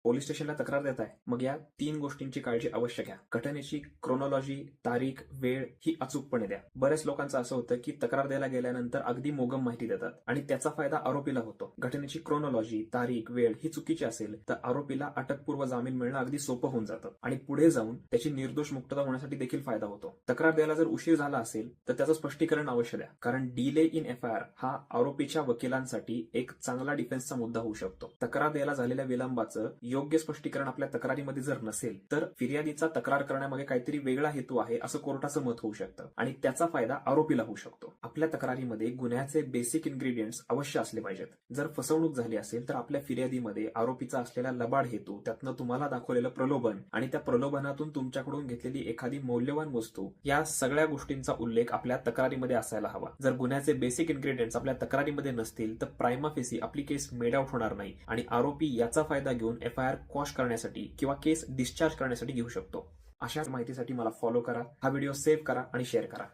Police स्टेशनला तक्रार देताय, मग या 3 गोष्टींची काळजी अवश्य घ्या. घटनेची क्रोनॉलॉजी, तारीख, वेळ ही अचूकपणे द्या. बऱ्याच लोकांचं असं होतं की तक्रार द्यायला गेल्यानंतर अगदी मोगम माहिती देतात आणि त्याचा फायदा आरोपीला होतो. घटनेची क्रोनॉलॉजी, तारीख, वेळ ही चुकीची असेल तर आरोपीला अटकपूर्व जामीन मिळणं अगदी सोपं होऊन जातं आणि पुढे जाऊन त्याची निर्दोष मुक्तता होण्यासाठी देखील फायदा होतो. तक्रार द्यायला जर उशीर झाला असेल तर त्याचं स्पष्टीकरण अवश्य द्या, कारण डिले इन एफआयआर हा आरोपीच्या वकिलांसाठी एक चांगला डिफेन्सचा मुद्दा होऊ शकतो. तक्रार द्यायला झालेल्या विलंबाचं योग्य स्पष्टीकरण आपल्या तक्रारीमध्ये जर नसेल तर फिर्यादीचा तक्रार करण्यामागे काहीतरी वेगळा हेतू आहे असं कोर्टाचं मत होऊ शकतं आणि त्याचा फायदा आरोपीला होऊ शकतो. आपल्या तक्रारीमध्ये गुन्ह्याचे बेसिक इन्ग्रेडियंट्स अवश्य असले पाहिजेत. जर फसवणूक झाली असेल तर आपल्या फिर्यादीमध्ये आरोपीचा असलेला लबाड हेतू, त्यातनं तुम्हाला दाखवलेलं प्रलोभन आणि त्या प्रलोभनातून तुमच्याकडून घेतलेली एखादी मौल्यवान वस्तू, या सगळ्या गोष्टींचा उल्लेख आपल्या तक्रारीमध्ये असायला हवा. जर गुन्ह्याचे बेसिक इन्ग्रेडियंट्स आपल्या तक्रारीमध्ये नसतील तर प्रायमा फेसी आपली केस मेड आउट होणार नाही आणि आरोपी याचा फायदा घेऊन एफआयआर क्वॉश करण्यासाठी किंवा केस डिस्चार्ज करण्यासाठी घेऊ शकतो. अशाच माहितीसाठी मला फॉलो करा, हा व्हिडिओ सेव्ह करा आणि शेअर करा.